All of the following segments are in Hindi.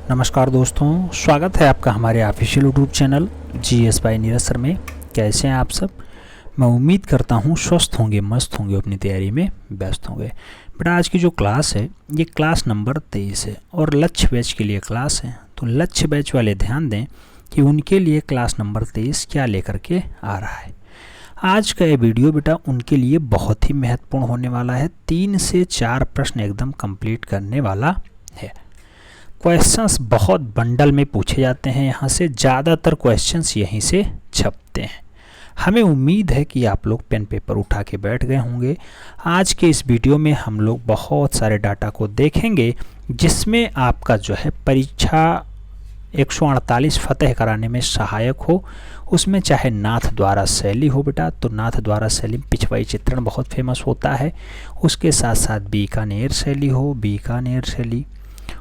नमस्कार दोस्तों, स्वागत है आपका हमारे official YouTube channel GS bye Neeraj sir में। कैसे हैं आप सब? मैं उम्मीद करता हूं स्वस्थ होंगे, मस्त होंगे, अपनी तैयारी में व्यस्त होंगे। बेटा आज की जो क्लास है ये क्लास नंबर 23 है और लक्ष्य बैच के लिए क्लास है। तो लक्ष्य बैच वाले ध्यान दें कि उनके लिए क्लास नंबर 23 क्या लेकर के आ रहा है। आज का ये वीडियो बेटा उनके लिए बहुत ही महत्वपूर्ण होने वाला है। 3 से 4 प्रश्न एकदम कंप्लीट करने वाला है। क्वेश्चंस बहुत बंडल में पूछे जाते हैं, यहाँ से ज़्यादातर क्वेश्चंस यहीं से छपते हैं। हमें उम्मीद है कि आप लोग पेन पेपर उठा के बैठ गए होंगे। आज के इस वीडियो में हम लोग बहुत सारे डाटा को देखेंगे जिसमें आपका जो है परीक्षा 148 फतह कराने में सहायक हो। उसमें चाहे नाथ द्वारा शैली हो बेटा, तो नाथ द्वारा शैली पिछवाई चित्रण बहुत फेमस होता है। उसके साथ साथ बीकानेर शैली हो, बीकानेर शैली,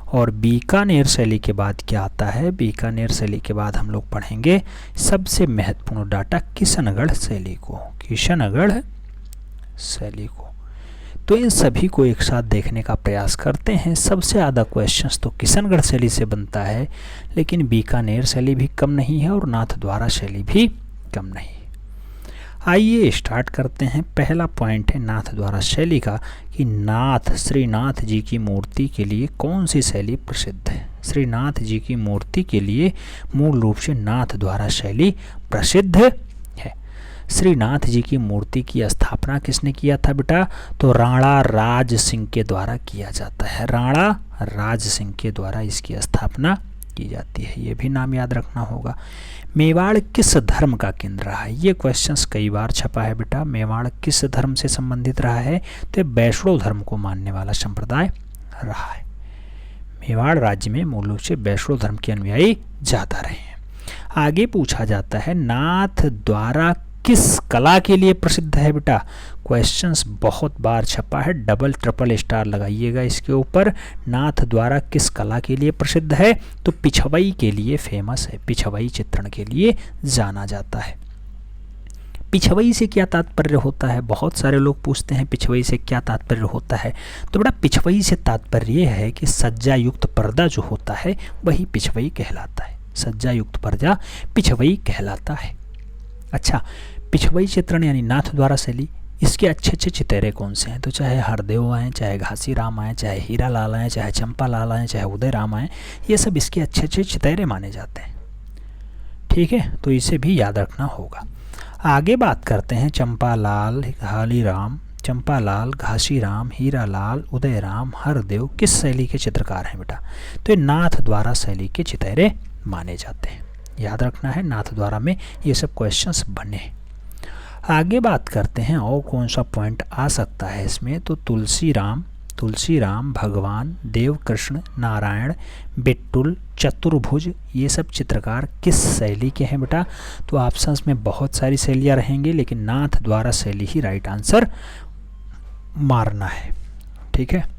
और बीकानेर शैली के बाद क्या आता है? बीकानेर शैली के बाद हम लोग पढ़ेंगे सबसे महत्वपूर्ण डाटा किशनगढ़ शैली को, किशनगढ़ शैली को। तो इन सभी को एक साथ देखने का प्रयास करते हैं। सबसे ज़्यादा क्वेश्चंस तो किशनगढ़ शैली से बनता है, लेकिन बीकानेर शैली भी कम नहीं है और नाथ द्वारा शैली भी कम नहीं। आइए स्टार्ट करते हैं। पहला पॉइंट है नाथ द्वारा शैली का कि नाथ श्रीनाथ जी की मूर्ति के लिए कौन सी शैली प्रसिद्ध है? श्रीनाथ जी की मूर्ति के लिए मूल रूप से नाथ द्वारा शैली प्रसिद्ध है। श्रीनाथ जी की मूर्ति की स्थापना किसने किया था बेटा? तो राणा राज सिंह के द्वारा किया जाता है। राणा राज सिंह के द्वारा इसकी स्थापना की जाती है, ये भी नाम याद रखना होगा। मेवाड़ किस धर्म का केंद्र रहा है? ये क्वेश्चंस कई बार छपा है बेटा। मेवाड़ किस धर्म से संबंधित रहा है? तो वैष्णव धर्म को मानने वाला संप्रदाय रहा है। मेवाड़ राज्य में मूल रूप से वैष्णव धर्म के अनुयायी ज़्यादा रहे हैं। आगे पूछा जाता है नाथ द्वारा किस कला के लिए प्रसिद्ध है बेटा? क्वेश्चंस बहुत बार छपा है, डबल ट्रिपल स्टार लगाइएगा इसके ऊपर। नाथ द्वारा किस कला के लिए प्रसिद्ध है? तो पिछवाई के लिए फेमस है, पिछवाई चित्रण के लिए जाना जाता है। पिछवाई से क्या तात्पर्य होता है? बहुत सारे लोग पूछते हैं पिछवाई से क्या तात्पर्य होता है। तो बेटा पिछवाई से तात्पर्य यह है कि सज्जा युक्त पर्दा जो होता है वही पिछवाई कहलाता है। सज्जा युक्त पर्दा पिछवाई कहलाता है। अच्छा, पिछवाई चित्रण यानी नाथ द्वारा शैली, इसके अच्छे अच्छे चितैरे कौन से हैं? तो चाहे हरदेव आएँ, चाहे घासी राम आएँ, चाहे हीरा लाल आएँ, चाहे चंपा लाल आएँ, चाहे उदय राम आएँ, ये सब इसके अच्छे अच्छे चितैरे माने जाते हैं। ठीक है, तो इसे भी याद रखना होगा। आगे बात करते हैं चंपा लाल, हाली राम, चंपा लाल, घासी राम, हीरा लाल, उदय राम, हरदेव किस शैली के चित्रकार हैं बेटा? तो ये नाथ द्वारा शैली के चितैरे माने जाते हैं। याद रखना है, नाथ द्वारा में ये सब क्वेश्चंस बने। आगे बात करते हैं और कौन सा पॉइंट आ सकता है इसमें? तो तुलसी राम, भगवान, देव कृष्ण, नारायण, बिट्टुल, चतुर्भुज, ये सब चित्रकार किस शैली के हैं बेटा? तो ऑप्शंस में बहुत सारी शैलियाँ रहेंगी, लेकिन नाथ द्वारा शैली ही राइट आंसर मारना है। ठीक है,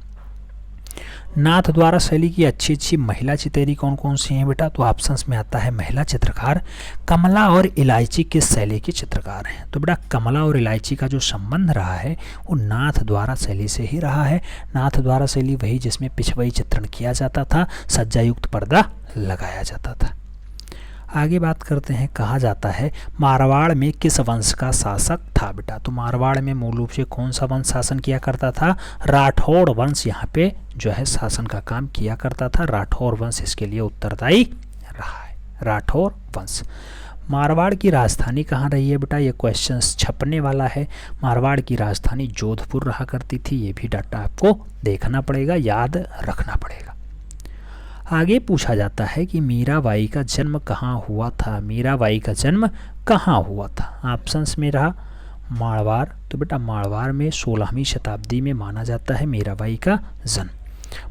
नाथ द्वारा शैली की अच्छी अच्छी महिला चितैरी कौन कौन सी हैं बेटा? तो ऑप्शंस में आता है महिला चित्रकार कमला और इलायची किस शैली के चित्रकार हैं? तो बेटा कमला और इलायची का जो संबंध रहा है वो नाथ द्वारा शैली से ही रहा है। नाथ द्वारा शैली वही जिसमें पिछवाई चित्रण किया जाता था, सज्जायुक्त पर्दा लगाया जाता था। आगे बात करते हैं, कहा जाता है मारवाड़ में किस वंश का शासक था बेटा? तो मारवाड़ में मूल रूप से कौन सा वंश शासन किया करता था? राठौड़ वंश यहाँ पे जो है शासन का काम किया करता था। राठौड़ वंश इसके लिए उत्तरदायी रहा है, राठौड़ वंश। मारवाड़ की राजधानी कहाँ रही है बेटा? ये क्वेश्चंस छपने वाला है। मारवाड़ की राजधानी जोधपुर रहा करती थी, ये भी डाटा आपको देखना पड़ेगा, याद रखना पड़ेगा। आगे पूछा जाता है कि मीराबाई का जन्म कहाँ हुआ था? मीराबाई का जन्म कहाँ हुआ था? ऑप्शंस में रहा मारवाड़, तो बेटा मारवाड़ में 16वीं शताब्दी में माना जाता है मीराबाई का जन्म।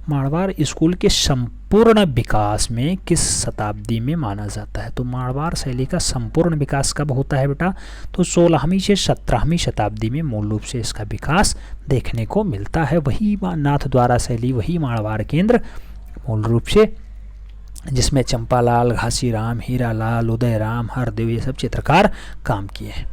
मारवाड़ स्कूल के संपूर्ण विकास में किस शताब्दी में माना जाता है? तो मारवाड़ शैली का संपूर्ण विकास कब होता है बेटा? तो 16वीं से 17वीं शताब्दी में मूल रूप से इसका विकास देखने को मिलता है। वही नाथ द्वारा शैली, वही मारवाड़ केंद्र मूल रूप से जिसमें चंपालाल, घासी राम, हीरा लाल, उदय राम, हरदेव ये सब चित्रकार काम किए हैं।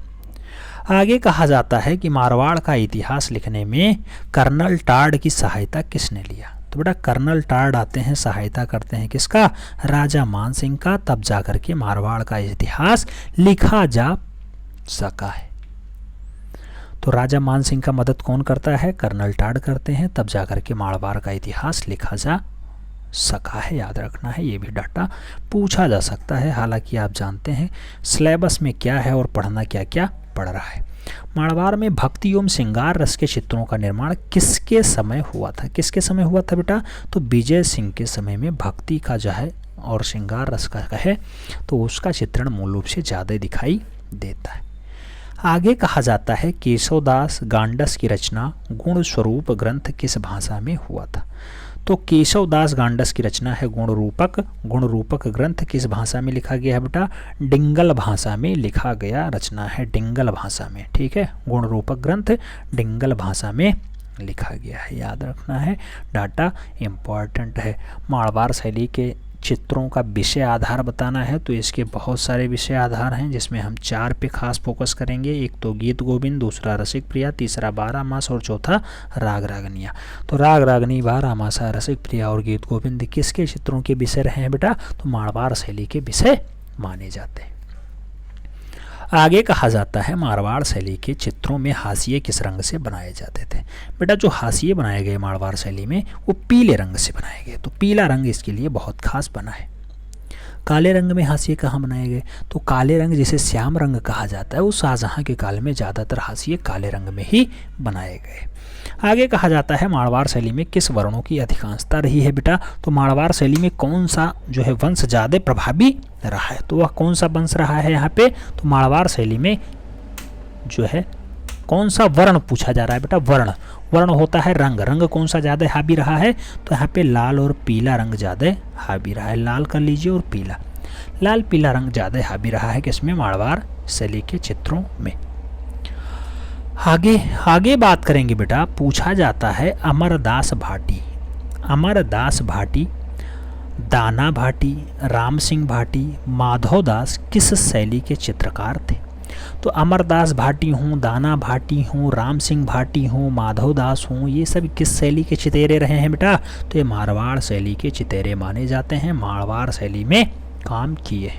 आगे कहा जाता है कि मारवाड़ का इतिहास लिखने में कर्नल टाड की सहायता किसने लिया? तो बेटा कर्नल टार्ड आते हैं, सहायता करते हैं किसका, राजा मान सिंह का, तब जाकर के मारवाड़ का इतिहास लिखा जा सका है। तो राजा मान सिंह का मदद कौन करता है, कर्नल टार्ड करते हैं, तब जाकर के मारवाड़ का इतिहास लिखा जा सका है। याद रखना है, ये भी डाटा पूछा जा सकता है। हालांकि आप जानते हैं सिलेबस में क्या है और पढ़ना क्या क्या पढ़ रहा है। मारवाड़ में भक्ति एवं श्रृंगार रस के चित्रों का निर्माण किसके समय हुआ था, किसके समय हुआ था बेटा, तो विजय सिंह के समय में भक्ति का जो है और श्रृंगार रस का है तो उसका चित्रण मूल रूप से ज़्यादा दिखाई देता है। आगे कहा जाता है केशवदास गांडस की रचना गुण स्वरूप ग्रंथ किस भाषा में हुआ था। तो केशवदास गांडस की रचना है गुण रूपक ग्रंथ किस भाषा में लिखा गया है बेटा, डिंगल भाषा में लिखा गया रचना है, डिंगल भाषा में। ठीक है, गुण रूपक ग्रंथ डिंगल भाषा में लिखा गया है। याद रखना है, डाटा इम्पॉर्टेंट है। मारवाड़ शैली के चित्रों का विषय आधार बताना है तो इसके बहुत सारे विषय आधार हैं, जिसमें हम 4 पे खास फोकस करेंगे। एक तो गीत गोविंद, दूसरा रसिक प्रिया, तीसरा 12 मास और चौथा राग रागनिया। तो राग रागनी, 12 मासा, रसिक प्रिया और गीत गोविंद किसके चित्रों के विषय रहे हैं बेटा, तो मारवाड़ शैली के विषय माने जाते हैं। आगे कहा जाता है मारवाड़ शैली के चित्रों में हाशिए किस रंग से बनाए जाते थे। बेटा जो हाशिए बनाए गए मारवाड़ शैली में वो पीले रंग से बनाए गए, तो पीला रंग इसके लिए बहुत खास बना है। काले रंग में हाशिए कहाँ बनाए गए, तो काले रंग जिसे श्याम रंग कहा जाता है, वो शाहजहाँ के काल में ज़्यादातर हाशिए काले रंग में ही बनाए गए। आगे कहा जाता है मारवाड़ शैली में किस वर्णों की अधिकांशता रही है बेटा, तो मारवाड़ शैली में कौन सा जो है वंश ज़्यादा प्रभावी रहा है, तो वह कौन सा वंश रहा है यहाँ पे, तो मारवाड़ शैली में जो है कौन सा वर्ण पूछा जा रहा है बेटा, वर्ण होता है रंग, रंग कौन सा ज़्यादा हावी रहा है, तो यहाँ पे लाल और पीला रंग ज़्यादा हावी रहा है। लाल कर लीजिए और पीला, लाल पीला रंग ज़्यादा हावी रहा है किसमें, मारवाड़ शैली के चित्रों में। आगे बात करेंगे बेटा, पूछा जाता है अमरदास भाटी, दाना भाटी, राम सिंह भाटी, माधवदास किस शैली के चित्रकार थे। तो अमरदास भाटी हूँ, दाना भाटी हूँ, राम सिंह भाटी हूँ, माधवदास हूँ, ये सब किस शैली के चितेरे रहे हैं बेटा, तो ये मारवाड़ शैली के चितेरे माने जाते हैं, मारवाड़ शैली में काम किए।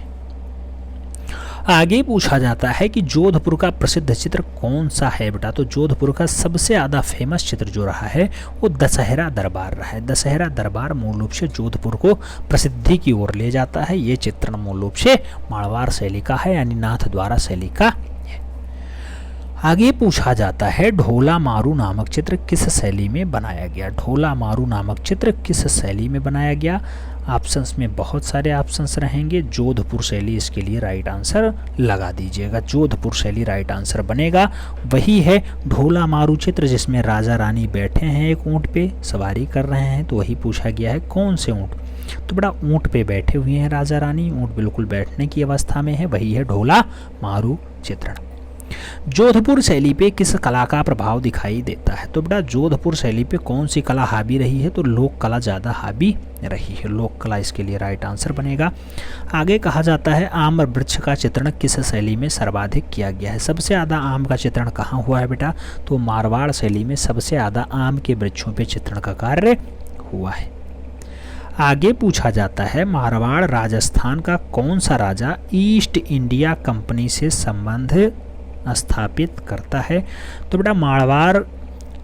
आगे पूछा जाता है कि जोधपुर का प्रसिद्ध चित्र कौन सा है बेटा, तो जोधपुर का सबसे ज़्यादा फेमस चित्र जो रहा है वो दशहरा दरबार रहा है। दशहरा दरबार मूल रूप से जोधपुर को प्रसिद्धि की ओर ले जाता है। ये चित्रण मूल रूप से मारवाड़ शैली का है, यानी नाथद्वारा शैली का। आगे पूछा जाता है ढोला मारू नामक चित्र किस शैली में बनाया गया। ढोला मारू नामक चित्र किस शैली में बनाया गया, ऑप्शंस में बहुत सारे ऑप्शंस रहेंगे। जोधपुर शैली इसके लिए राइट आंसर लगा दीजिएगा, जोधपुर शैली राइट आंसर बनेगा। वही है ढोला मारू चित्र जिसमें राजा रानी बैठे हैं, एक ऊँट पे सवारी कर रहे हैं, तो वही पूछा गया है कौन से ऊँट, तो बड़ा ऊँट पे बैठे हुए हैं राजा रानी, ऊँट बिल्कुल बैठने की अवस्था में है, वही है ढोला मारू चित्रण। जोधपुर शैली पे किस कला का प्रभाव दिखाई देता है, तो बेटा जोधपुर शैली पे कौन सी कला हावी रही है, तो लोक कला ज़्यादा हावी रही है, लोक कला इसके लिए राइट आंसर बनेगा। आगे कहा जाता है आम वृक्ष का चित्रण किस शैली में सर्वाधिक किया गया है। सबसे ज़्यादा आम का चित्रण कहाँ हुआ है बेटा, तो मारवाड़ शैली में सबसे ज़्यादा आम के वृक्षों पे चित्रण का कार्य हुआ है। आगे पूछा जाता है मारवाड़ राजस्थान का कौन सा राजा ईस्ट इंडिया कंपनी से संबंध स्थापित करता है, तो बेटा मारवाड़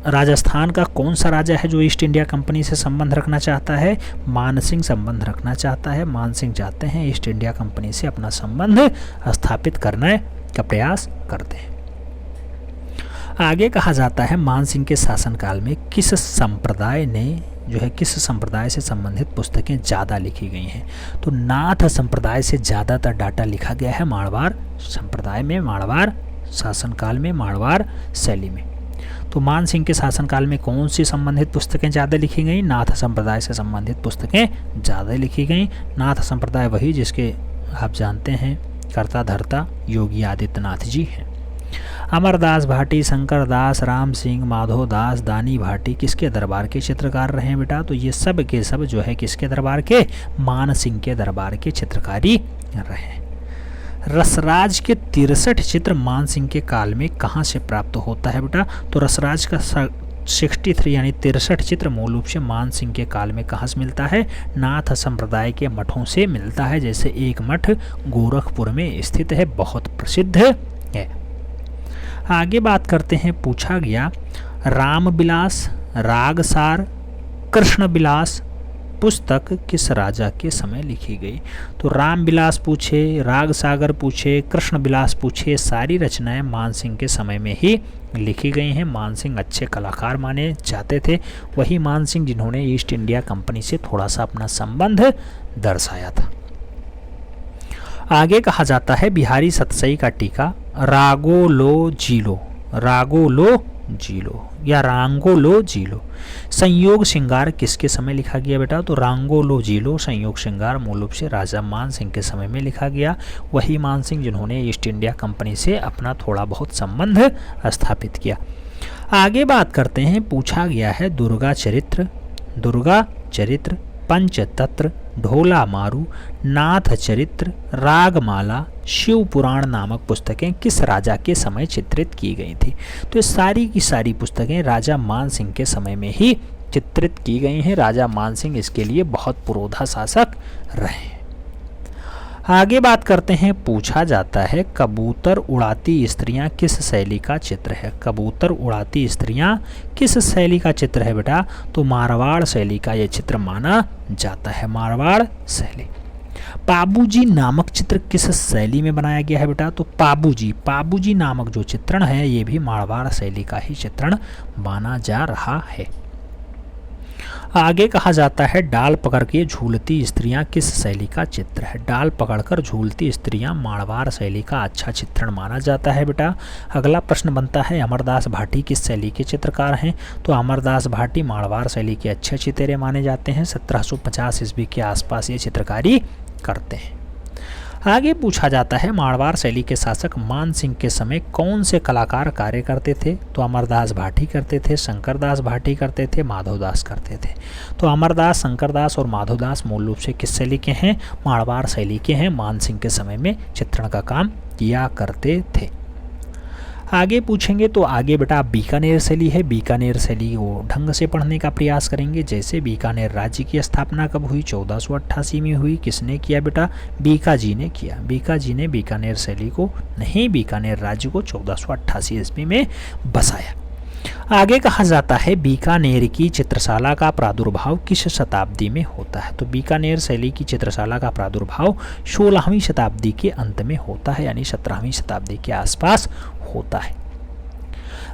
राजस्थान का कौन सा राजा है जो ईस्ट इंडिया कंपनी से संबंध रखना चाहता है, मानसिंह संबंध रखना चाहता है। मानसिंह चाहते हैं ईस्ट इंडिया कंपनी से अपना संबंध स्थापित करने का प्रयास करते हैं। आगे कहा जाता है मानसिंह के शासनकाल में किस संप्रदाय ने जो है किस संप्रदाय से संबंधित पुस्तकें ज़्यादा लिखी गई हैं, तो नाथ संप्रदाय से ज़्यादातर डाटा लिखा गया है मारवाड़ संप्रदाय में, मारवाड़ शासनकाल में, मारवाड़ शैली में। तो मान सिंह के शासनकाल में कौन सी संबंधित पुस्तकें ज़्यादा लिखी गई, नाथ संप्रदाय से संबंधित पुस्तकें ज़्यादा लिखी गई। नाथ संप्रदाय वही जिसके आप जानते हैं कर्ता धर्ता योगी आदित्यनाथ जी हैं। अमरदास भाटी, शंकरदास, राम सिंह, माधवदास, दानी भाटी किसके दरबार के चित्रकार रहे हैं बेटा, तो ये सब के सब जो है किसके दरबार के, मान सिंह के दरबार के चित्रकारी रहे। रसराज के 63 चित्र मान सिंह के काल में कहाँ से प्राप्त होता है बेटा, तो रसराज का 63 यानी 63 चित्र मूल रूप से मान सिंह के काल में कहाँ से मिलता है? नाथ संप्रदाय के मठों से मिलता है। जैसे एक मठ गोरखपुर में स्थित है, बहुत प्रसिद्ध है। आगे बात करते हैं, पूछा गया रामविलास, रागसार, कृष्णविलास पुस्तक किस राजा के समय लिखी गई? तो रामविलास पूछे, रागसागर पूछे, कृष्णविलास पूछे, सारी रचनाएं मानसिंह के समय में ही लिखी गई हैं। मानसिंह अच्छे कलाकार माने जाते थे, वही मानसिंह जिन्होंने ईस्ट इंडिया कंपनी से थोड़ा सा अपना संबंध दर्शाया था। आगे कहा जाता है बिहारी सतसई का टीका रागोलो जीलो, रागोलो जीलो या रांगोलो जीलो संयोग श्रृंगार किसके समय लिखा गया बेटा? तो रांगोलो जीलो संयोग श्रृंगार मूल रूप से राजा मान सिंह के समय में लिखा गया। वही मान सिंह जिन्होंने ईस्ट इंडिया कंपनी से अपना थोड़ा बहुत संबंध स्थापित किया। आगे बात करते हैं, पूछा गया है दुर्गा चरित्र, दुर्गा चरित्र, पंचतंत्र, ढोला मारू, नाथ चरित्र, रागमाला, शिव पुराण नामक पुस्तकें किस राजा के समय चित्रित की गई थी? तो ये सारी की सारी पुस्तकें राजा मान सिंह के समय में ही चित्रित की गई हैं। राजा मान सिंह इसके लिए बहुत पुरोधा शासक रहे। आगे बात करते हैं, पूछा जाता है कबूतर उड़ाती स्त्रियां किस शैली का चित्र है? कबूतर उड़ाती स्त्रियां किस शैली का चित्र है बेटा? तो मारवाड़ शैली का यह चित्र माना जाता है, मारवाड़ शैली। पाबूजी नामक चित्र किस शैली में बनाया गया है बेटा? तो पाबूजी नामक जो चित्रण है ये भी मारवाड़ शैली का ही चित्रण माना जा रहा है। आगे कहा जाता है डाल पकड़ के झूलती स्त्रियां किस शैली का चित्र है? डाल पकड़कर झूलती स्त्रियां मारवाड़ शैली का अच्छा चित्रण माना जाता है बेटा। अगला प्रश्न बनता है अमरदास भाटी किस शैली के चित्रकार हैं? तो अमरदास भाटी मारवाड़ शैली के अच्छे चितेरे माने जाते हैं। 1750 ईस्वी के आसपास ये चित्रकारी करते हैं। आगे पूछा जाता है मारवाड़ शैली के शासक मान सिंह के समय कौन से कलाकार कार्य करते थे? तो अमरदास भाटी करते थे, शंकरदास भाटी करते थे, माधवदास करते थे। तो अमरदास, शंकरदास और माधवदास मूल रूप से किस शैली के हैं? मारवाड़ शैली के हैं। मान सिंह के समय में चित्रण का काम किया करते थे। आगे पूछेंगे तो आगे बेटा बीकानेर शैली है, बीकानेर शैली को ढंग से पढ़ने का प्रयास करेंगे। जैसे बीकानेर राज्य की स्थापना कब हुई? 1488 में हुई। किसने किया बेटा? बीकाजी ने किया। बीकाजी ने बीकानेर शैली को नहीं, बीकानेर राज्य को 1488 ईस्वी में बसाया। आगे कहा जाता है बीकानेर की चित्रशाला का प्रादुर्भाव किस शताब्दी में होता है? तो बीकानेर शैली की चित्रशाला का प्रादुर्भाव 16वीं शताब्दी के अंत में होता है, यानी 17वीं शताब्दी के आसपास होता है।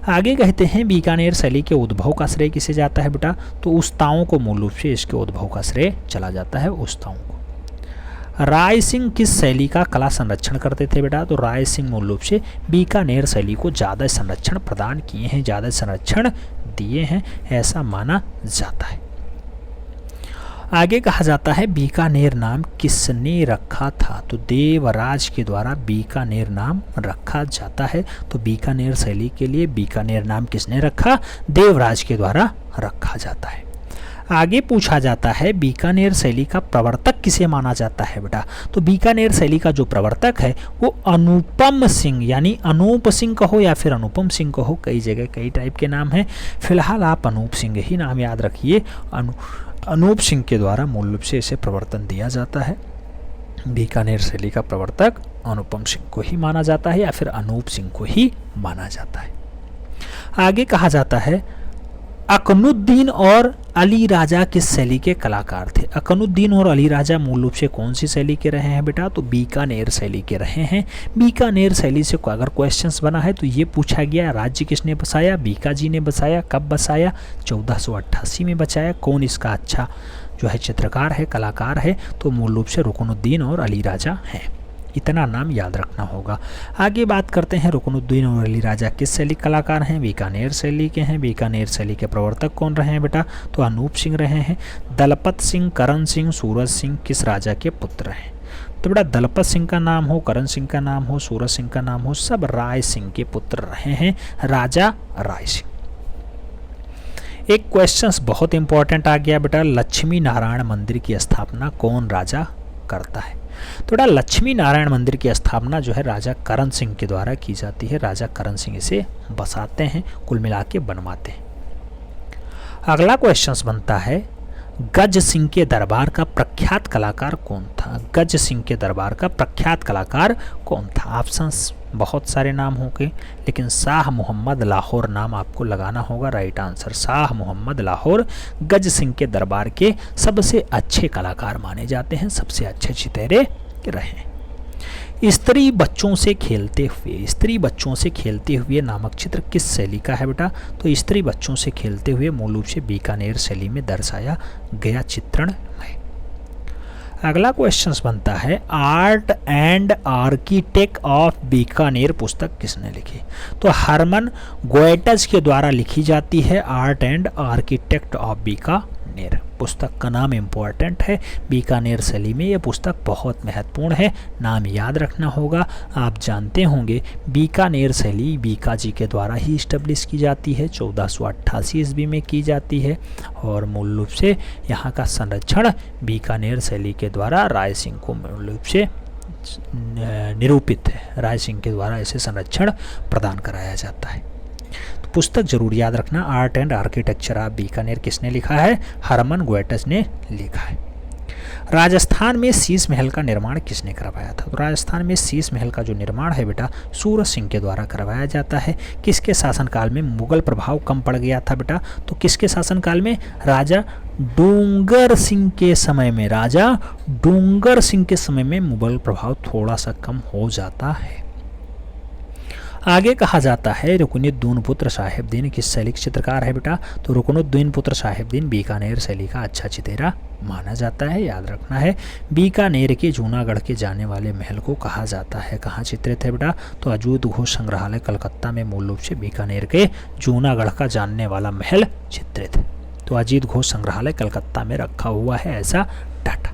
आगे कहते हैं बीकानेर शैली के उद्भव का श्रेय किसे जाता है बेटा? तो उस्ताओं को मूल रूप से इसके उद्भव का श्रेय चला जाता है, उस्ताओं को। राय सिंह किस शैली का कला संरक्षण करते थे बेटा? तो राय सिंह मूल रूप से बीकानेर शैली को ज़्यादा संरक्षण प्रदान किए हैं, ज़्यादा संरक्षण दिए हैं, ऐसा माना जाता है। आगे कहा जाता है बीकानेर नाम किसने रखा था? तो देवराज के द्वारा बीकानेर नाम रखा जाता है। तो बीकानेर शैली के लिए बीकानेर नाम किसने रखा? देवराज के द्वारा रखा जाता है। आगे पूछा जाता है बीकानेर शैली का प्रवर्तक किसे माना जाता है बेटा? तो बीकानेर शैली का जो प्रवर्तक है वो अनुपम सिंह, यानी अनूप सिंह कहो या फिर अनुपम सिंह कहो, कई जगह कई टाइप के नाम हैं। फिलहाल आप अनूप सिंह ही नाम याद रखिए। अनूप सिंह के द्वारा मूल रूप से इसे प्रवर्तन दिया जाता है। बीकानेर शैली का प्रवर्तक अनुपम सिंह को ही माना जाता है या फिर अनूप सिंह को ही माना जाता है। आगे कहा जाता है अकनुद्दीन और अली राजा किस शैली के कलाकार थे? अकनुद्दीन और अली राजा मूल रूप से कौन सी शैली के रहे हैं बेटा? तो बीकानेर शैली के रहे हैं। बीकानेर शैली से अगर क्वेश्चंस बना है तो ये पूछा गया राज्य किसने बसाया? बीकाजी ने बसाया। कब बसाया? 1488 में बसाया। कौन इसका अच्छा जो है चित्रकार है, कलाकार है? तो मूल रूप से रुकनुद्दीन और अली राजा हैं। इतना नाम याद रखना होगा। आगे बात करते हैं रुकनुद्दीन और अली राजा किस शैली कलाकार हैं? बीकानेर शैली के हैं। बीकानेर शैली के प्रवर्तक कौन रहे हैं बेटा? तो अनूप सिंह रहे हैं। दलपत सिंह, करण सिंह, सूरज सिंह किस राजा के पुत्र हैं? तो बेटा दलपत सिंह का नाम हो, करण सिंह का नाम हो, सूरज सिंह का नाम हो, सब राय सिंह के पुत्र रहे हैं, राजा राय सिंह। एक क्वेश्चंस बहुत इंपॉर्टेंट आ गया बेटा, लक्ष्मी नारायण मंदिर की स्थापना कौन राजा करता है? तो बेटा लक्ष्मी नारायण मंदिर की स्थापना जो है राजा करण सिंह के द्वारा की जाती है। राजा करण सिंह इसे बसाते हैं, कुल मिला के बनवाते हैं। अगला क्वेश्चन बनता है गज सिंह के दरबार का प्रख्यात कलाकार कौन था। गज सिंह के दरबार का प्रख्यात कलाकार कौन था। ऑप्शंस बहुत सारे नाम होंगे, लेकिन शाह मोहम्मद लाहौर नाम आपको लगाना होगा राइट आंसर। शाह मोहम्मद लाहौर गज सिंह के दरबार के सबसे अच्छे कलाकार माने जाते हैं, सबसे अच्छे चितेरे रहे। स्त्री बच्चों से खेलते हुए, स्त्री बच्चों से खेलते हुए नामक चित्र किस शैली का है बेटा। तो स्त्री बच्चों से खेलते हुए मूल रूप से बीकानेर शैली में दर्शाया गया चित्रण है। अगला क्वेश्चन बनता है art and architect of Bikaner पुस्तक किसने लिखी। तो हरमन गोएटज के द्वारा लिखी जाती है art and architect of Bikaner. पुस्तक का नाम इम्पोर्टेंट है, बीकानेर शैली में ये पुस्तक बहुत महत्वपूर्ण है, नाम याद रखना होगा। आप जानते होंगे बीकानेर शैली बीका जी के द्वारा ही इस्टेब्लिश की जाती है, 1488 ईस्वी में की जाती है और मूल रूप से यहाँ का संरक्षण बीकानेर शैली के द्वारा राय सिंह को मूल रूप से निरूपित है, राय सिंह के द्वारा इसे संरक्षण प्रदान कराया जाता है। पुस्तक जरूर याद रखना, art and architecture of Bikaner किसने लिखा है, हरमन गोएटज ने लिखा है। राजस्थान में शीश महल का निर्माण किसने करवाया था। तो राजस्थान में शीश महल का जो निर्माण है बेटा सूरज सिंह के द्वारा करवाया जाता है। किसके शासनकाल में मुगल प्रभाव कम पड़ गया था बेटा। तो किसके शासनकाल में, राजा डूंगर सिंह के समय में, राजा डूंगर सिंह के समय में मुगल प्रभाव थोड़ा सा कम हो जाता है। आगे कहा जाता है रुकनुद्दीन पुत्र साहिबदीन किस शैली के चित्रकार है बेटा। तो रुकनुद्दीन पुत्र साहिबदीन बीकानेर शैली का अच्छा चितेरा माना जाता है, याद रखना है। बीकानेर के जूनागढ़ के जाने वाले महल को कहा जाता है, कहाँ चित्रित है बेटा। तो अजूत घोष संग्रहालय कलकत्ता में मूल रूप से बीकानेर के जूनागढ़ का जानने वाला महल चित्रित है। तो अजीत घोष संग्रहालय कलकत्ता में रखा हुआ है ऐसा डाटा।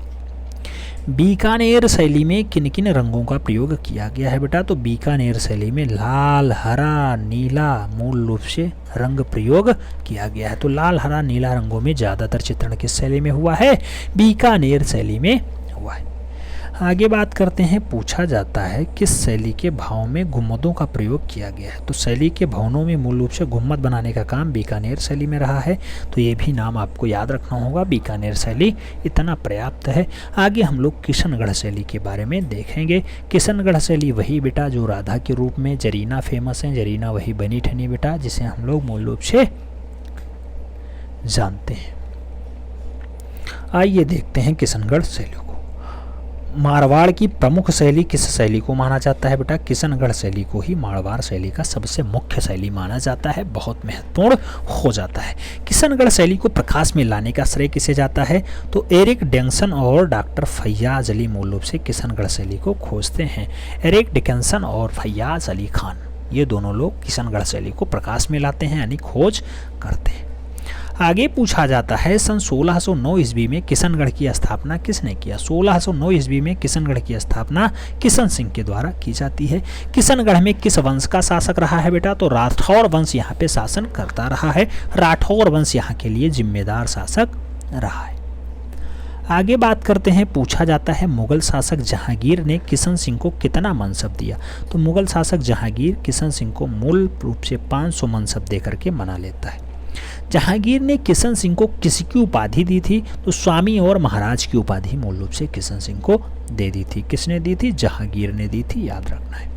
बीकानेर शैली में किन किन रंगों का प्रयोग किया गया है बेटा। तो बीकानेर शैली में लाल, हरा, नीला मूल रूप से रंग प्रयोग किया गया है। तो लाल, हरा, नीला रंगों में ज़्यादातर चित्रण किस शैली में हुआ है, बीकानेर शैली में हुआ है। आगे बात करते हैं, पूछा जाता है किस शैली के भावों में गुम्मदों का प्रयोग किया गया है। तो शैली के भवनों में मूल रूप से गुम्मद बनाने का काम बीकानेर शैली में रहा है। तो ये भी नाम आपको याद रखना होगा, बीकानेर शैली इतना पर्याप्त है। आगे हम लोग किशनगढ़ शैली के बारे में देखेंगे। किशनगढ़ शैली वही बेटा जो राधा के रूप में जरीना फेमस है, जरीना वही बनी ठनी बेटा जिसे हम लोग मूल रूप से जानते हैं। आइए देखते हैं किशनगढ़ शैली को। मारवाड़ की प्रमुख शैली किस शैली को माना जाता है बेटा। किशनगढ़ शैली को ही मारवाड़ शैली का सबसे मुख्य शैली माना जाता है, बहुत महत्वपूर्ण हो जाता है। किशनगढ़ शैली को प्रकाश में लाने का श्रेय किसे जाता है। तो एरिक डिक्सन और डॉक्टर फैयाज अली मूल रूप से किशनगढ़ शैली को खोजते हैं। एरिक डिक्सन और फैयाज अली खान ये दोनों लोग किशनगढ़ शैली को प्रकाश में लाते हैं यानी खोज करते हैं। आगे पूछा जाता है सन 1609 ईस्वी में किशनगढ़ की स्थापना किसने किया। 1609 ईस्वी में किशनगढ़ की स्थापना किशन सिंह के द्वारा की जाती है। किशनगढ़ में किस वंश का शासक रहा है बेटा। तो राठौर वंश यहाँ पे शासन करता रहा है। राठौर वंश यहाँ के लिए जिम्मेदार शासक रहा है। आगे बात करते हैं, पूछा जाता है मुगल शासक जहांगीर ने किशन सिंह को कितना मनसब दिया। तो मुगल शासक जहांगीर किशन सिंह को मूल रूप से 500 मनसब देकर के मना लेता है। जहांगीर ने किशन सिंह को किसकी उपाधि दी थी। तो स्वामी और महाराज की उपाधि मूल रूप से किशन सिंह को दे दी थी। किसने दी थी, जहांगीर ने दी थी, याद रखना है।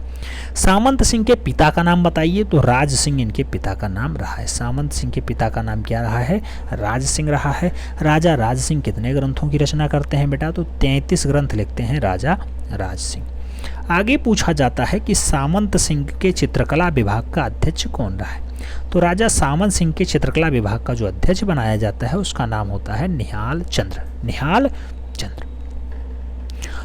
सामंत सिंह के पिता का नाम बताइए। तो राज सिंह इनके पिता का नाम रहा है। सामंत सिंह के पिता का नाम क्या रहा है, राज सिंह रहा है। राजा राज सिंह कितने ग्रंथों की रचना करते हैं बेटा। तो 33 ग्रंथ लिखते हैं राजा राज सिंह। आगे पूछा जाता है कि सामंत सिंह के चित्रकला विभाग का अध्यक्ष कौन रहा है। तो राजा सामंत सिंह के चित्रकला विभाग का जो अध्यक्ष बनाया जाता है उसका नाम होता है निहाल चंद्र। निहाल चंद्र।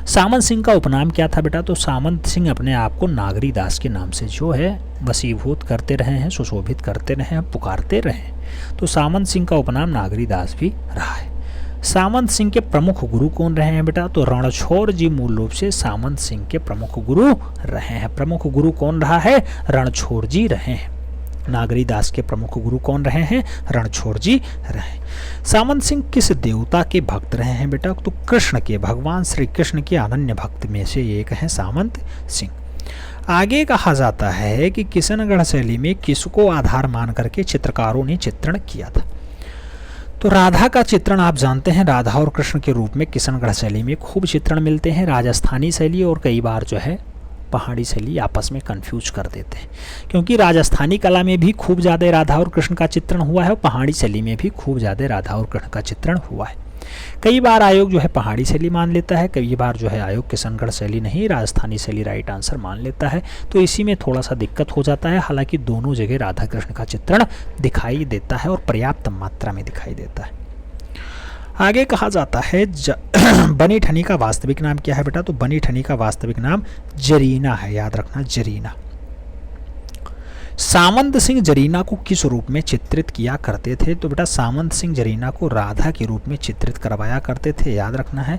सामंत सिंह का उपनाम क्या था बेटा। तो सामंत सिंह अपने आप को नागरी दास के नाम से जो है वसीभूत करते रहे हैं, सुशोभित करते रहे हैं, पुकारते रहे हैं। तो सामंत सिंह का उपनाम नागरी दास भी रहा है। सामंत सिंह के प्रमुख गुरु कौन रहे हैं बेटा। तो रणछोड़ जी मूल रूप से सामंत सिंह के प्रमुख गुरु रहे हैं। प्रमुख गुरु कौन रहा है, रणछोड़ जी रहे हैं। नागरी दास के प्रमुख गुरु कौन रहे हैं, रणछोड़ जी रहे। सामंत सिंह किस देवता के भक्त रहे हैं बेटा। तो कृष्ण के, भगवान श्री कृष्ण के अनन्य भक्त में से एक है सामंत सिंह। आगे कहा जाता है कि किशनगढ़ शैली में किसको आधार मान करके चित्रकारों ने चित्रण किया था। तो राधा का चित्रण आप जानते हैं, राधा और कृष्ण के रूप में किशनगढ़ शैली में खूब चित्रण मिलते हैं। राजस्थानी शैली और कई बार जो है पहाड़ी शैली आपस में कंफ्यूज कर देते हैं, क्योंकि राजस्थानी कला में भी खूब ज़्यादा राधा और कृष्ण का चित्रण हुआ है और पहाड़ी शैली में भी खूब ज़्यादा राधा और कृष्ण का चित्रण हुआ है। कई बार आयोग जो है पहाड़ी शैली मान लेता है, कई बार जो है आयोग किशनगढ़ शैली नहीं, राजस्थानी शैली राइट आंसर मान लेता है। तो इसी में थोड़ा सा दिक्कत हो जाता है, हालांकि दोनों जगह राधा कृष्ण का चित्रण दिखाई देता है और पर्याप्त मात्रा में दिखाई देता है। आगे कहा जाता है बनी ठनी का वास्तविक नाम क्या है बेटा? तो बनी ठनी का वास्तविक नाम जरीना है, याद रखना जरीना। सामंत सिंह जरीना को किस रूप में चित्रित किया करते थे? तो बेटा सामंत सिंह जरीना को राधा के रूप में चित्रित करवाया करते थे, याद रखना है।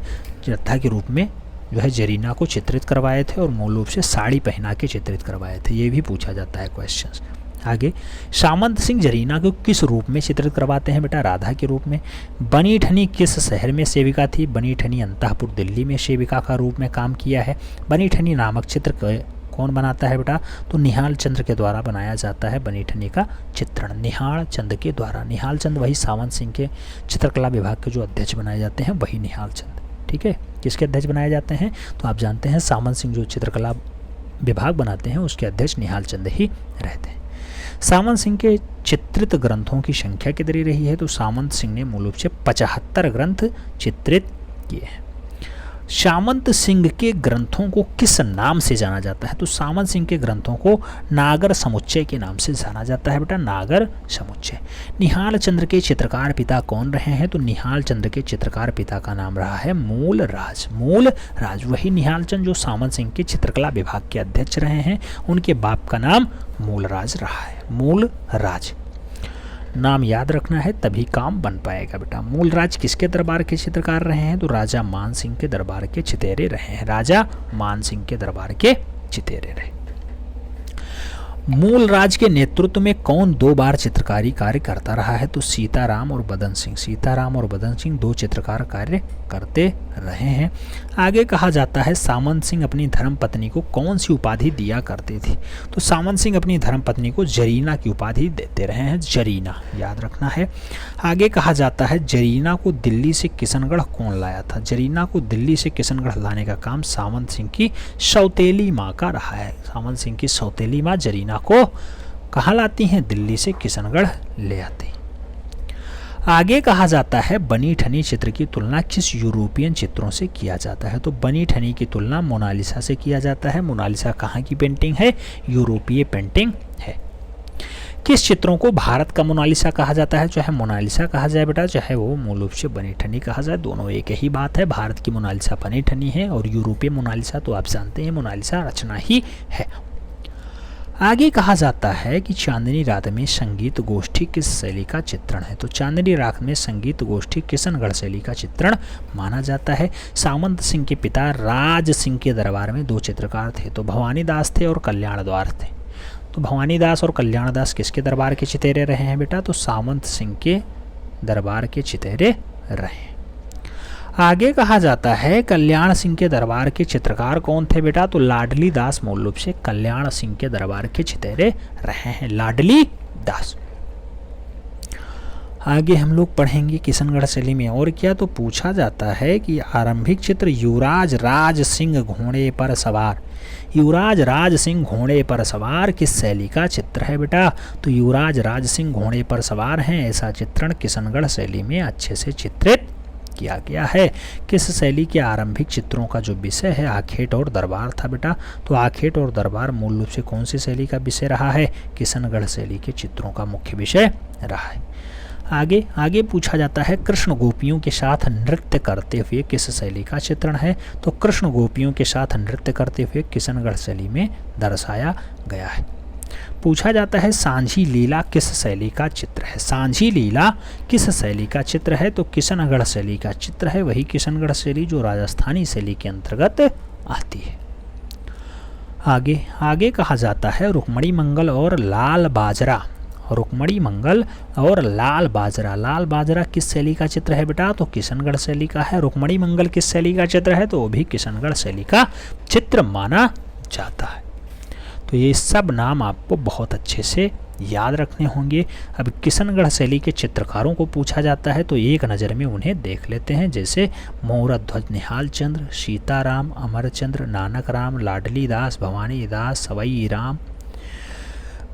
राधा के रूप में जो है जरीना को चित्रित करवाए थे और मूल रूप से साड़ी पहना के चित्रित करवाए थे, ये भी पूछा जाता है क्वेश्चन। आगे सामंत सिंह जरीना को किस रूप में चित्रित करवाते हैं बेटा? राधा के रूप में। बनी ठनी किस शहर में सेविका थी? बनी ठनी अंतःपुर दिल्ली में सेविका का रूप में काम किया है। बनी ठनी नामक चित्र कौन बनाता है बेटा? तो निहाल चंद्र के द्वारा बनाया जाता है बनी ठनी का चित्रण, निहाल चंद के द्वारा। निहाल चंद वही सामंत सिंह के चित्रकला विभाग के जो अध्यक्ष बनाए जाते हैं, वही निहाल चंद। ठीक है, किसके अध्यक्ष बनाए जाते हैं? तो आप जानते हैं सामंत सिंह जो चित्रकला विभाग बनाते हैं उसके अध्यक्ष निहाल चंद ही रहते हैं। सामंत सिंह के चित्रित ग्रंथों की संख्या कितनी रही है? तो सामंत सिंह ने मूल रूप से 75 ग्रंथ चित्रित किए हैं। सामंत सिंह के ग्रंथों को किस नाम से जाना जाता है? तो सामंत सिंह के ग्रंथों को नागर समुच्चय के नाम से जाना जाता है बेटा, नागर समुच्चय। निहाल चंद्र के चित्रकार पिता कौन रहे हैं? तो निहाल चंद्र के चित्रकार पिता का नाम रहा है मूलराज। मूलराज वही निहाल चंद जो सामंत सिंह के चित्रकला विभाग के अध्यक्ष रहे हैं, उनके बाप का नाम मूलराज रहा है। मूलराज नाम याद रखना है, तभी काम बन पाएगा बेटा। मूलराज किसके दरबार के चित्रकार रहे हैं? तो राजा मान सिंह के दरबार के चितेरे रहे हैं, राजा मान सिंह के दरबार के चितेरे रहे। मूलराज के नेतृत्व में कौन 2 बार चित्रकारी कार्य करता रहा है? तो सीताराम और बदन सिंह। सीताराम और बदन सिंह 2 चित्रकार कार्य करते रहे हैं। आगे कहा जाता है सामंत सिंह अपनी धर्मपत्नी को कौन सी उपाधि दिया करते थे? तो सामंत सिंह अपनी धर्मपत्नी को जरीना की उपाधि देते रहे हैं, जरीना याद रखना है। आगे कहा जाता है जरीना को दिल्ली से किशनगढ़ कौन लाया था? जरीना को दिल्ली से किशनगढ़ लाने का काम सामंत सिंह की सौतेली माँ का रहा है। सामंत सिंह की सौतेली माँ जरीना को कहाँ लाती हैं? दिल्ली से किशनगढ़ ले आती। आगे कहा जाता है बनी ठनी चित्र की तुलना किस यूरोपियन चित्रों से किया जाता है? तो बनी ठनी की तुलना मोनालिसा से किया जाता है। मोनालिसा कहाँ की पेंटिंग है? यूरोपीय पेंटिंग है। किस चित्रों को भारत का मोनालिसा कहा जाता है? चाहे मोनालिसा कहा जाए बेटा, चाहे वो मूल रूप से बनी ठनी कहा जाए, दोनों एक ही बात है। भारत की मोनालिसा बनी ठनी है और यूरोपीय मोनालिसा तो आप जानते हैं मोनालिसा रचना ही है। आगे कहा जाता है कि चांदनी रात में संगीत गोष्ठी किस शैली का चित्रण है? तो चांदनी रात में संगीत गोष्ठी किशनगढ़ शैली का चित्रण माना जाता है। सामंत सिंह के पिता राज सिंह के दरबार में 2 चित्रकार थे, तो भवानी दास थे और कल्याण दास थे। तो भवानी दास और कल्याण दास किसके दरबार के चितेरे रहे हैं बेटा? तो सामंत सिंह के दरबार के चितेरे रहे। आगे कहा जाता है कल्याण सिंह के दरबार के चित्रकार कौन थे बेटा? तो लाडली दास मूल रूप से कल्याण सिंह के दरबार के चितेरे रहे हैं, लाडली दास। आगे हम लोग पढ़ेंगे किशनगढ़ शैली में और क्या, तो पूछा जाता है कि आरंभिक चित्र युवराज राज सिंह घोड़े पर सवार, युवराज राज सिंह घोड़े पर सवार किस शैली का चित्र है बेटा? तो युवराज राज सिंह घोड़े पर सवार हैं, ऐसा चित्रण किशनगढ़ शैली में अच्छे से चित्रित किया गया है। किस शैली के आरंभिक चित्रों का जो विषय है आखेट और दरबार था बेटा? तो आखेट और दरबार मूल रूप से कौन सी शैली का विषय रहा है? किशनगढ़ शैली के चित्रों का मुख्य विषय रहा है। आगे पूछा जाता है कृष्ण गोपियों के साथ नृत्य करते हुए किस शैली का चित्रण है? तो कृष्ण गोपियों के साथ नृत्य करते हुए किशनगढ़ शैली में दर्शाया गया है। पूछा जाता है सांझी लीला किस शैली का चित्र है? सांझी लीला किस शैली का चित्र है? तो किशनगढ़ शैली का चित्र है, वही किशनगढ़ शैली जो राजस्थानी शैली के अंतर्गत आती है। आगे कहा जाता है रुक्मणी मंगल और लाल बाजरा, रुक्मणी मंगल और लाल बाजरा किस शैली का चित्र है बेटा? तो किशनगढ़ शैली का है। रुक्मणी मंगल किस शैली का चित्र है? तो वो भी किशनगढ़ शैली का चित्र माना जाता है। तो ये सब नाम आपको बहुत अच्छे से याद रखने होंगे। अब किशनगढ़ शैली के चित्रकारों को पूछा जाता है तो एक नज़र में उन्हें देख लेते हैं, जैसे मोहरध्वज निहाल चंद्र, सीताराम, अमरचंद्र, नानक राम, लाडली दास, भवानी दास, सवई राम,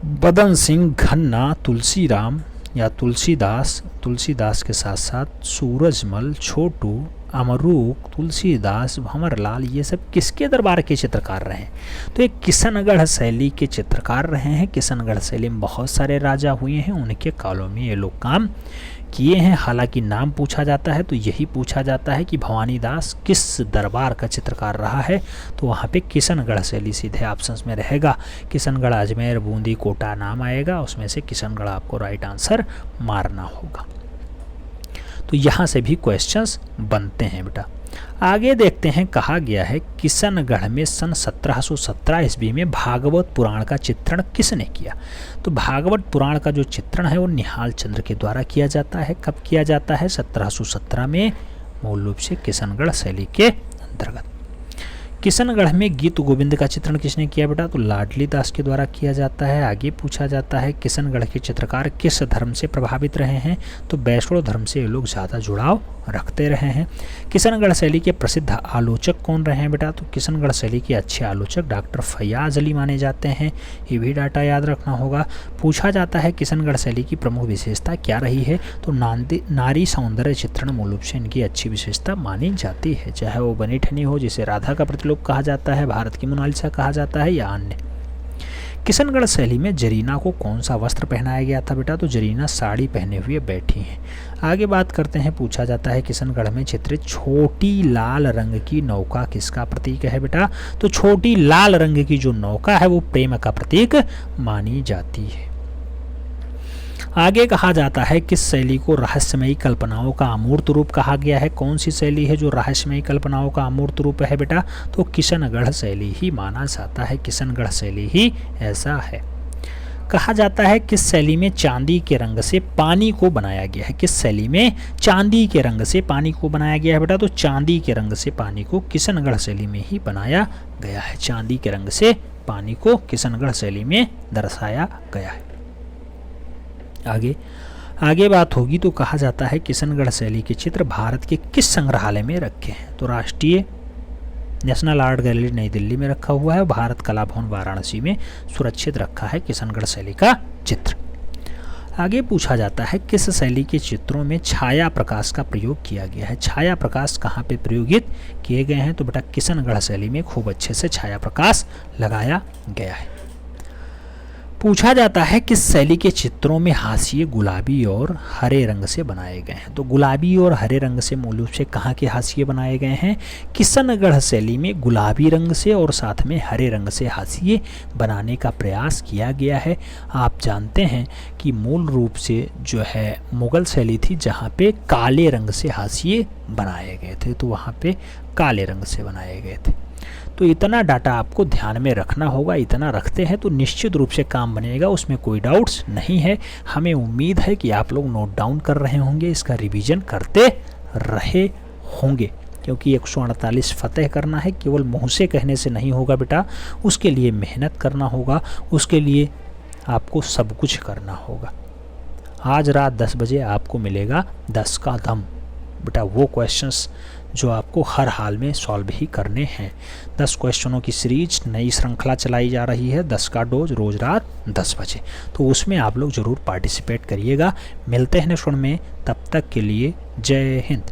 बदन सिंह, घन्ना, तुलसीराम या तुलसीदास के साथ साथ सूरजमल, छोटू, अमरूक, तुलसीदास, भंवरलाल, ये सब किसके दरबार के चित्रकार रहे हैं? तो ये किशनगढ़ शैली के चित्रकार रहे हैं। किशनगढ़ शैली में बहुत सारे राजा हुए हैं, उनके कालों में ये लोग काम किए हैं। हालांकि नाम पूछा जाता है तो यही पूछा जाता है कि भवानी दास किस दरबार का चित्रकार रहा है, तो वहाँ पे किशनगढ़ शैली सीधे ऑप्शंस में रहेगा। किशनगढ़, अजमेर, बूंदी, कोटा नाम आएगा, उसमें से किशनगढ़ आपको राइट आंसर मारना होगा। तो यहाँ से भी क्वेश्चंस बनते हैं बेटा। आगे देखते हैं, कहा गया है किशनगढ़ में सन 1717 ईस्वी में भागवत पुराण का चित्रण किसने किया? तो भागवत पुराण का जो चित्रण है वो निहाल चंद्र के द्वारा किया जाता है। कब किया जाता है? 1717 में, मूल रूप से किशनगढ़ शैली के अंतर्गत। किशनगढ़ में गीत गोविंद का चित्रण किसने किया बेटा? तो लाडली दास के द्वारा किया जाता है। आगे पूछा जाता है किशनगढ़ के चित्रकार किस धर्म से प्रभावित रहे हैं? तो वैष्णव धर्म से ये लोग ज़्यादा जुड़ाव रखते रहे हैं। किशनगढ़ शैली के प्रसिद्ध आलोचक कौन रहे हैं बेटा? तो किशनगढ़ शैली के अच्छे आलोचक डॉक्टर फैयाज अली माने जाते हैं। ये भी डाटा याद रखना होगा। पूछा जाता है किशनगढ़ शैली की प्रमुख विशेषता क्या रही है? तो नारी सौंदर्य चित्रण मूल रूप से इनकी अच्छी विशेषता मानी जाती है, चाहे वो बनी ठनी हो जिसे राधा का प्रतिलोक कहा जाता है, भारत की मोनालिसा कहा जाता है, या अन्य। किशनगढ़ शैली में जरीना को कौन सा वस्त्र पहनाया गया था बेटा? तो जरीना साड़ी पहने हुए बैठी हैं। आगे बात करते हैं, पूछा जाता है किशनगढ़ में चित्रित छोटी लाल रंग की नौका किसका प्रतीक है बेटा? तो छोटी लाल रंग की जो नौका है वो प्रेम का प्रतीक मानी जाती है। आगे कहा जाता है किस शैली को रहस्यमयी कल्पनाओं का अमूर्त रूप कहा गया है? कौन सी शैली है जो रहस्यमयी कल्पनाओं का अमूर्त रूप है बेटा? तो किशनगढ़ शैली ही माना जाता है। किशनगढ़ शैली ही ऐसा है। कहा जाता है किस शैली में चांदी के रंग से पानी को बनाया गया है? किस शैली में चांदी के रंग से पानी को बनाया गया है बेटा? तो चांदी के रंग से पानी को किशनगढ़ शैली में ही बनाया गया है। चांदी के रंग से पानी को किशनगढ़ शैली में दर्शाया गया है। आगे बात होगी तो कहा जाता है किशनगढ़ शैली के चित्र भारत के किस संग्रहालय में रखे हैं? तो राष्ट्रीय नेशनल आर्ट गैलरी नई दिल्ली में रखा हुआ है। भारत कला भवन वाराणसी में सुरक्षित रखा है किशनगढ़ शैली का चित्र। आगे पूछा जाता है किस शैली के चित्रों में छाया प्रकाश का प्रयोग किया गया है? छाया प्रकाश कहाँ पे प्रयोगित किए गए हैं? तो बेटा किशनगढ़ शैली में खूब अच्छे से छाया प्रकाश लगाया गया है। पूछा जाता है किस शैली के चित्रों में हाशिए गुलाबी और हरे रंग से बनाए गए हैं? तो गुलाबी और हरे रंग से मूल रूप से कहाँ के हाशिए बनाए गए हैं? किशनगढ़ शैली में गुलाबी रंग से और साथ में हरे रंग से हाशिए बनाने का प्रयास किया गया है। आप जानते हैं कि मूल रूप से जो है मुगल शैली थी जहाँ पे काले रंग से हाशिए बनाए गए थे, तो वहाँ पे काले रंग से बनाए गए थे। तो इतना डाटा आपको ध्यान में रखना होगा। इतना रखते हैं तो निश्चित रूप से काम बनेगा, उसमें कोई डाउट्स नहीं है। हमें उम्मीद है कि आप लोग नोट डाउन कर रहे होंगे, इसका रिवीजन करते रहे होंगे, क्योंकि 148 फतेह करना है, केवल मुँह से कहने से नहीं होगा बेटा। उसके लिए मेहनत करना होगा, उसके लिए आपको सब कुछ करना होगा। आज रात 10 बजे आपको मिलेगा 10 का दम बेटा, वो क्वेश्चंस जो आपको हर हाल में सॉल्व ही करने हैं। 10 क्वेश्चनों की सीरीज नई श्रृंखला चलाई जा रही है, 10 का डोज, रोज़ रात 10 बजे। तो उसमें आप लोग ज़रूर पार्टिसिपेट करिएगा। मिलते हैं नेक्स्ट वन में, तब तक के लिए जय हिंद।